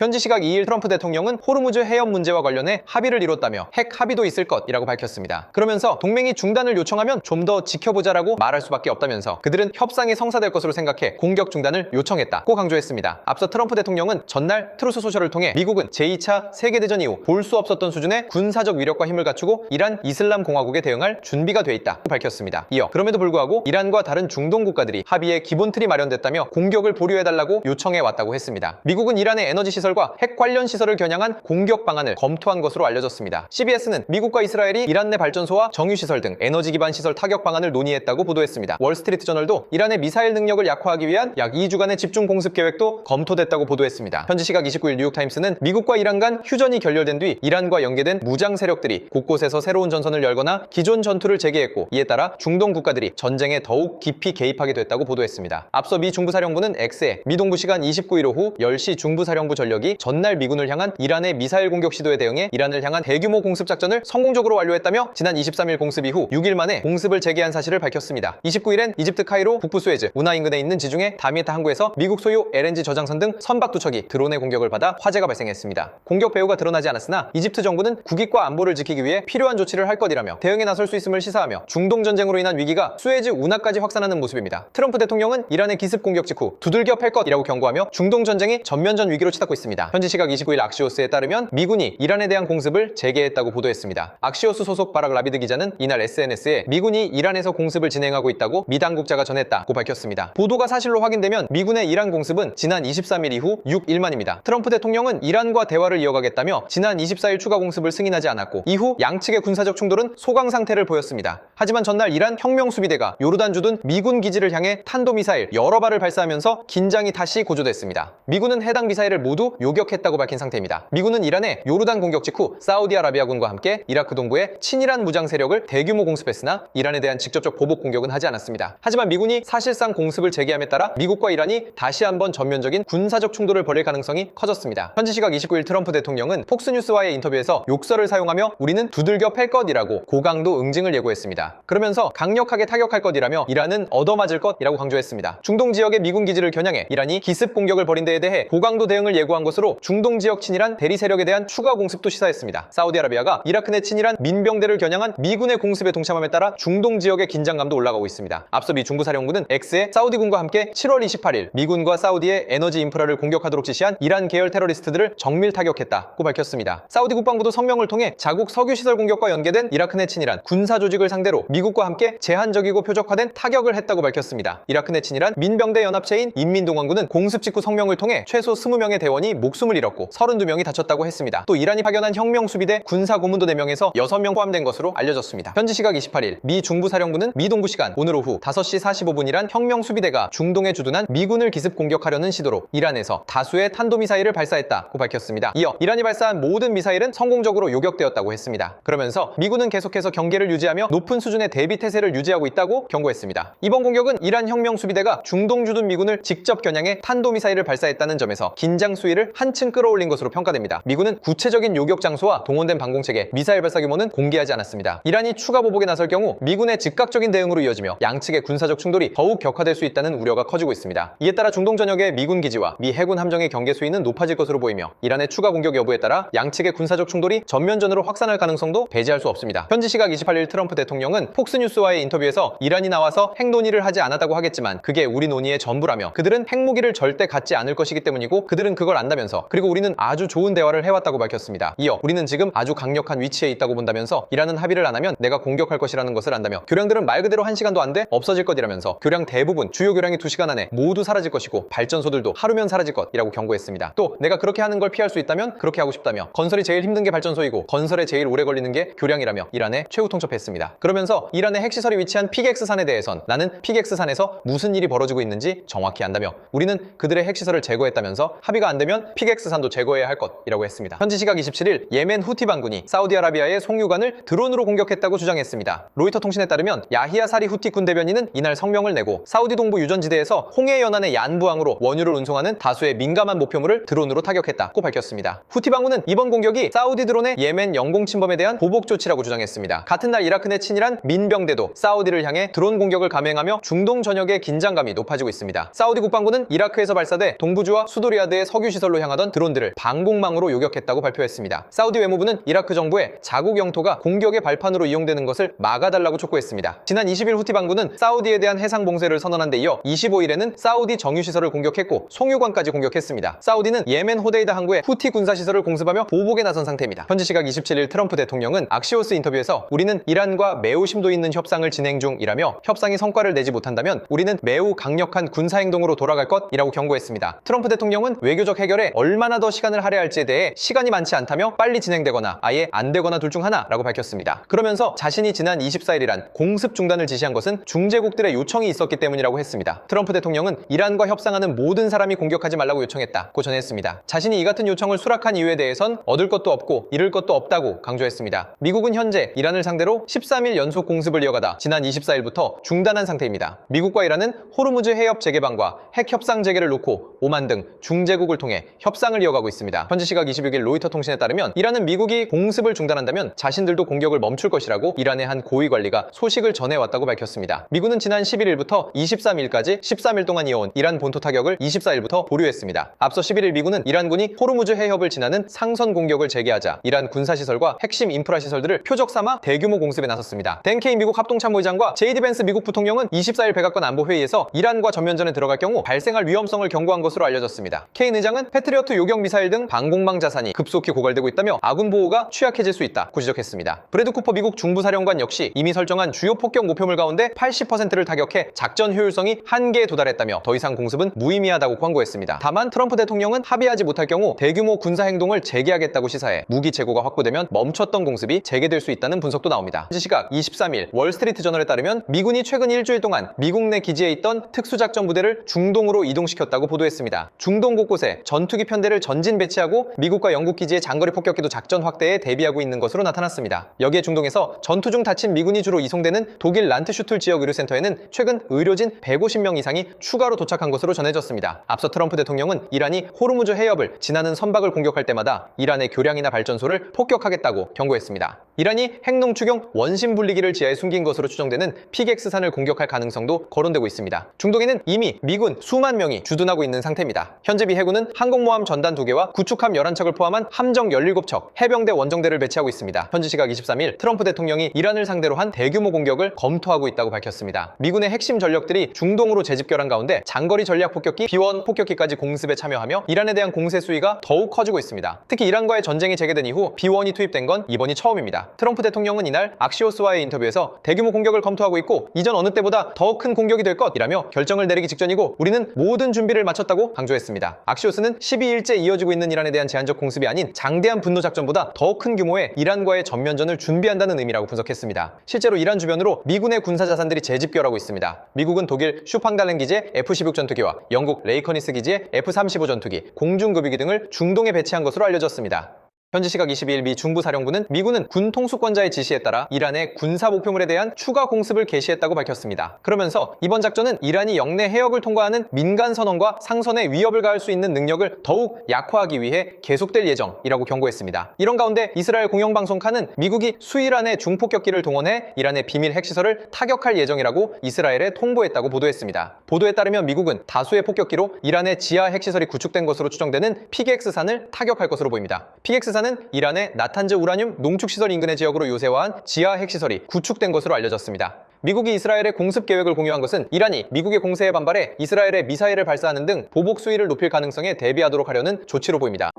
현지 시각 2일 트럼프 대통령은 호르무즈 해협 문제와 관련해 합의를 이뤘다며 핵 합의도 있을 것이라고 밝혔습니다. 그러면서 동맹이 중단을 요청하면 좀 더 지켜보자라고 말할 수밖에 없다면서 그들은 협상이 성사될 것으로 생각해 공격 중단을 요청했다고 강조했습니다. 앞서 트럼프 대통령은 전날 트루스 소셜을 통해 미국은 제2차 세계대전 이후 볼 수 없었던 수준의 군사적 위력과 힘을 갖추고 이란 이슬람 공화국에 대응할 준비가 돼 있다고 밝혔습니다. 이어 그럼에도 불구하고 이란과 다른 중동 국가들이 합의의 기본 틀이 마련됐다며 공격을 보류해달라고 요청해 왔다고 했습니다. 미국은 이란의 에너지 시설과 핵 관련 시설을 겨냥한 공격 방안을 검토한 것으로 알려졌습니다. CBS는 미국과 이스라엘이 이란 내 발전소와 정유시설 등 에너지 기반 시설 타격 방안을 논의했다고 보도했습니다. 월스트리트 저널도 이란의 미사일 능력을 약화하기 위한 약 2주간의 집중 공습 계획도 검토됐다고 보도했습니다. 현지 시각 29일 뉴욕타임스는 미국과 이란 간 휴전이 결렬된 뒤 이란과 연계된 무장 세력들이 곳곳에서 새로운 전선을 열거나 기존 전투를 재개했고, 이에 따라 중동 국가들이 전쟁에 더욱 깊이 개입하게 됐다고 보도했습니다. 앞서 미 중부사령부는 X에 미 동부 시간 29일 오후 10시 중부사령부 전력이 전날 미군을 향한 이란의 미사일 공격 시도에 대응해 이란을 향한 대규모 공습 작전을 성공적으로 완료했다며 지난 23일 공습 이후 6일 만에 공습을 재개한 사실을 밝혔습니다. 29일엔 이집트 카이로 북부 수에즈 운하 인근에 있는 지중해 다미에타 항구에서 미국 소유 LNG 저장선 등 선박 두 척이 드론의 공격을 받아 화재가 발생했습니다. 공격 배후가 드러나지 않았으나 이집트 정부는 국익과 안보를 지키기 위해 필요한 조치를 할 것이라며 대응에 나설 수 있음을 시사하며 중동 전쟁으로 인한 위기가 수에즈 운하까지 확산하는 모습입니다. 트럼프 대통령은 이란의 기습 공격 직후 두들겨 팰 것이라고 경고하며 중동 전쟁이 전면전 위기로 치닫고 있습니다. 현지 시각 29일 악시오스에 따르면 미군이 이란에 대한 공습을 재개했다고 보도했습니다. 악시오스 소속 바락 라비드 기자는 이날 SNS에 미군이 이란에서 공습을 진행하고 있다고 미 당국자가 전했다고 밝혔습니다. 보도가 사실로 확인되면 미군의 이란 공습은 지난 23일 이후 6일 만입니다. 트럼프 대통령은 이란과 대화를 이어가겠다며 지난 24일 추가 공습을 승인하지 않았고, 이후 양측의 군사적 충돌은 소강 상태를 보였습니다. 하지만 전날 이란 혁명수비대가 요르단 주둔 미군 기지를 향해 탄도미사일 여러 발을 발사하면서 긴장이 다시 고조됐습니다. 미군은 해당 미사일을 모두 요격했다고 밝힌 상태입니다. 미군은 이란의 요르단 공격 직후 사우디아라비아군과 함께 이라크 동부의 친이란 무장 세력을 대규모 공습했으나 이란에 대한 직접적 보복 공격은 하지 않았습니다. 하지만 미군이 사실상 공습을 재개함에 따라 미국과 이란이 다시 한번 전면적인 군사적 충돌을 벌일 가능성이 커졌습니다. 현지 시각 29일 트럼프 대통령은 폭스뉴스와의 인터뷰에서 욕설을 사용하며 우리는 두들겨 팰 것이라고 고강도 응징을 예고했습니다. 그러면서 강력하게 타격할 것이라며 이란은 얻어맞을 것이라고 강조했습니다. 중동 지역의 미군 기지를 겨냥해 이란이 기습 공격을 벌인 데에 대해 고강도 대응을 예고한 것으로 중동 지역 친이란 대리 세력에 대한 추가 공습도 시사했습니다. 사우디아라비아가 이라크 내 친이란 민병대를 겨냥한 미군의 공습에 동참함에 따라 중동 지역의 긴장감도 올라가고 있습니다. 앞서 미 중부사령부는 X에 사우디군과 함께 7월 28일 미군과 사우디의 에너지 인프라를 공격하도록 지시한 이란 계열 테러리스트들을 정밀 타격했다고 밝혔습니다. 사우디 국방부도 성명을 통해 자국 석유시설 공격과 연계된 이라크 내 친이란 군사 조직을 상대로 미국과 함께 제한적이고 표적화된 타격을 했다고 밝혔습니다. 이라크 내 친이란 민병대 연합체인 인민동원군은 공습 직후 성명을 통해 최소 20명의 대원이 목숨을 잃었고 32명이 다쳤다고 했습니다. 또 이란이 파견한 혁명수비대 군사고문도 4명에서 6명 포함된 것으로 알려졌습니다. 현지 시각 28일 미 중부사령부는 미 동부 시간 오늘 오후 5시 45분이란 혁명수비대가 중동에 주둔한 미군을 기습 공격하려는 시도로 이란에서 다수의 탄도미사일을 발사했다고 밝혔습니다. 이어 이란이 발사한 모든 미사일은 성공적으로 요격되었다고 했습니다. 그러면서 미군은 계속해서 경계를 유지하며 높은 수준의 대비 태세를 유지하고 있다고 경고했습니다. 이번 공격은 이란 혁명수비대가 중동 주둔 미군을 직접 겨냥해 탄도미사일을 발사했다는 점에서 긴장 수위를 한층 끌어올린 것으로 평가됩니다. 미군은 구체적인 요격 장소와 동원된 방공체계, 미사일 발사 규모는 공개하지 않았습니다. 이란이 추가 보복에 나설 경우 미군의 즉각적인 대응으로 이어지며 양측의 군사적 충돌이 더욱 격화될 수 있다는 우려가 커지고 있습니다. 이에 따라 중동 전역의 미군 기지와 미 해군 함정의 경계 수위는 높아질 것으로 보이며 이란의 추가 공격 여부에 따라 양측의 군사적 충돌이 전면전으로 확산할 가능성도 배제할 수 없습니다. 현지 시각 28일 트럼프 대통령은 폭스뉴스와의 인터뷰에서 이란이 나와서 핵 논의를 하지 않았다고 하겠지만 그게 우리 논의의 전부라며 그들은 핵무기를 절대 갖지 않을 것이기 때문이고 그들은 그걸 안다면서, 그리고 우리는 아주 좋은 대화를 해왔다고 밝혔습니다. 이어 우리는 지금 아주 강력한 위치에 있다고 본다면서 이란은 합의를 안 하면 내가 공격할 것이라는 것을 안다며 교량들은 말 그대로 1시간도 안 돼 없어질 것이라면서 교량 대부분 주요 교량이 2시간 안에 모두 사라질 것이고 발전소들도 하루면 사라질 것이라고 경고했습니다. 또 내가 그렇게 하는 걸 피할 수 있다면 그렇게 하고 싶다며 건설이 제일 힘든 게 발전소이고 건설에 제일 오래 걸리는 게 교량이라며 이란에 최후 통첩했습니다. 그러면서 이란의 핵시설이 위치한 피객스산에 대해선 나는 피객스산에서 무슨 일이 벌어지고 있는지 정확히 안다며 우리는 그들의 핵시설을 제거했다면서 합의가 안 되면 피객스산도 제거해야 할 것이라고 했습니다. 현지 시각 27일 예멘 후티 반군이 사우디아라비아의 송유관을 드론으로 공격했다고 주장했습니다. 로이터 통신에 따르면 야히야 사리 후티 군 대변인은 이날 성명을 내고 사우디 동부 유전지대에서 홍해 연안의 얀부항으로 원유를 운송하는 다수의 민감한 목표물을 드론으로 타격했다고 밝혔습니다. 후티 반군은 이번 공격이 사우디 드론의 예멘 영공 침범에 대한 보복 조치라고 주장했습니다. 같은 날 이라크 내 친이란 민병대도 사우디를 향해 드론 공격을 감행하며 중동 전역의 긴장감이 높아지고 있습니다. 사우디 국방부는 이라크에서 발사돼 동부주와 수도 리야드의 석유 시설 시설로 향하던 드론들을 방공망으로 요격했다고 발표했습니다. 사우디 외무부는 이라크 정부의 자국 영토가 공격의 발판으로 이용되는 것을 막아달라고 촉구했습니다. 지난 20일 후티 반군은 사우디에 대한 해상 봉쇄를 선언한 데 이어 25일에는 사우디 정유시설을 공격했고 송유관까지 공격했습니다. 사우디는 예멘 호데이다 항구의 후티 군사시설을 공습하며 보복에 나선 상태입니다. 현지 시각 27일 트럼프 대통령은 악시오스 인터뷰에서 우리는 이란과 매우 심도 있는 협상을 진행 중이라며 협상이 성과를 내지 못한다면 우리는 매우 강력한 군사행동으로 돌아갈 것이라고 경고했습니다. 트럼프 대통령은 외교적 해결에 얼마나 더 시간을 할애할지에 대해 시간이 많지 않다며 빨리 진행되거나 아예 안 되거나 둘 중 하나라고 밝혔습니다. 그러면서 자신이 지난 24일이란 공습 중단을 지시한 것은 중재국들의 요청이 있었기 때문이라고 했습니다. 트럼프 대통령은 이란과 협상하는 모든 사람이 공격하지 말라고 요청했다고 전했습니다. 자신이 이 같은 요청을 수락한 이유에 대해선 얻을 것도 없고 잃을 것도 없다고 강조했습니다. 미국은 현재 이란을 상대로 13일 연속 공습을 이어가다 지난 24일부터 중단한 상태입니다. 미국과 이란은 호르무즈 해협 재개방과 핵 협상 재개를 놓고 오만 등 중재국을 통해 협상을 이어가고 있습니다. 현지 시각 26일 로이터 통신에 따르면 이란은 미국이 공습을 중단한다면 자신들도 공격을 멈출 것이라고 이란의 한 고위 관리가 소식을 전해왔다고 밝혔습니다. 미군은 지난 11일부터 23일까지 13일 동안 이어온 이란 본토 타격을 24일부터 보류했습니다. 앞서 11일 미군은 이란군이 호르무즈 해협을 지나는 상선 공격을 재개하자 이란 군사시설과 핵심 인프라 시설들을 표적 삼아 대규모 공습에 나섰습니다. 댄 케인 미국 합동참모의장과 제이디 벤스 미국 부통령은 24일 백악관 안보회의에서 이란과 전면전에 들어갈 경우 발생할 위험성을 경고한 것으로 알려졌습니다. 케인 의장은 패트리어트 요격 미사일 등 방공망 자산이 급속히 고갈되고 있다며 아군 보호가 취약해질 수 있다고 지적했습니다. 브래드 쿠퍼 미국 중부사령관 역시 이미 설정한 주요 폭격 목표물 가운데 80%를 타격해 작전 효율성이 한계에 도달했다며 더 이상 공습은 무의미하다고 권고했습니다. 다만 트럼프 대통령은 합의하지 못할 경우 대규모 군사행동을 재개하겠다고 시사해 무기 재고가 확보되면 멈췄던 공습이 재개될 수 있다는 분석도 나옵니다. 현지 시각 23일 월스트리트 저널에 따르면 미군이 최근 일주일 동안 미국 내 기지에 있던 특수작전 부대를 중동으로 이동시켰다고 보도했습니다. 중동 곳곳에 전투기 편대를 전진 배치하고 미국과 영국 기지의 장거리 폭격기도 작전 확대에 대비하고 있는 것으로 나타났습니다. 여기에 중동에서 전투 중 다친 미군이 주로 이송되는 독일 란트슈툴 지역 의료센터에는 최근 의료진 150명 이상이 추가로 도착한 것으로 전해졌습니다. 앞서 트럼프 대통령은 이란이 호르무즈 해협을 지나는 선박을 공격할 때마다 이란의 교량이나 발전소를 폭격하겠다고 경고했습니다. 이란이 핵농축용 원심분리기를 지하에 숨긴 것으로 추정되는 피객스산을 공격할 가능성도 거론되고 있습니다. 중동에는 이미 미군 수만 명이 주둔하고 있는 상태입니다. 현재 미 해군은 항공모함 전단 2개와 구축함 11척을 포함한 함정 17척, 해병대 원정대를 배치하고 있습니다. 현지 시각 23일 트럼프 대통령이 이란을 상대로 한 대규모 공격을 검토하고 있다고 밝혔습니다. 미군의 핵심 전력들이 중동으로 재집결한 가운데 장거리 전략 폭격기, B-1 폭격기까지 공습에 참여하며 이란에 대한 공세 수위가 더욱 커지고 있습니다. 특히 이란과의 전쟁이 재개된 이후 B-1이 투입된 건 이번이 처음입니다. 트럼프 대통령은 이날 악시오스와의 인터뷰에서 대규모 공격을 검토하고 있고 이전 어느 때보다 더 큰 공격이 될 것이라며 결정을 내리기 직전이고 우리는 모든 준비를 마쳤다고 강조했습니다. 악시오스는 12일째 이어지고 있는 이란에 대한 제한적 공습이 아닌 장대한 분노 작전보다 더 큰 규모의 이란과의 전면전을 준비한다는 의미라고 분석했습니다. 실제로 이란 주변으로 미군의 군사 자산들이 재집결하고 있습니다. 미국은 독일 슈팡달렌 기지의 F-16 전투기와 영국 레이커니스 기지의 F-35 전투기, 공중급유기 등을 중동에 배치한 것으로 알려졌습니다. 현지 시각 22일 미 중부사령부는 미군은 군 통수권자의 지시에 따라 이란의 군사 목표물에 대한 추가 공습을 개시했다고 밝혔습니다. 그러면서 이번 작전은 이란이 영내 해역을 통과하는 민간 선원과 상선에 위협을 가할 수 있는 능력을 더욱 약화하기 위해 계속될 예정이라고 경고했습니다. 이런 가운데 이스라엘 공영방송 칸은 미국이 수이란의 중폭격기를 동원해 이란의 비밀 핵시설을 타격할 예정이라고 이스라엘에 통보했다고 보도했습니다. 보도에 따르면 미국은 다수의 폭격기로 이란의 지하 핵시설이 구축된 것으로 추정되는 피객스산을 타격할 것으로 보입니다. 피객스산 는 이란의 나탄즈 우라늄 농축시설 인근의 지역으로 요새화한 지하 핵시설이 구축된 것으로 알려졌습니다. 미국이 이스라엘의 공습 계획을 공유한 것은 이란이 미국의 공세에 반발해 이스라엘에 미사일을 발사하는 등 보복 수위를 높일 가능성에 대비하도록 하려는 조치로 보입니다.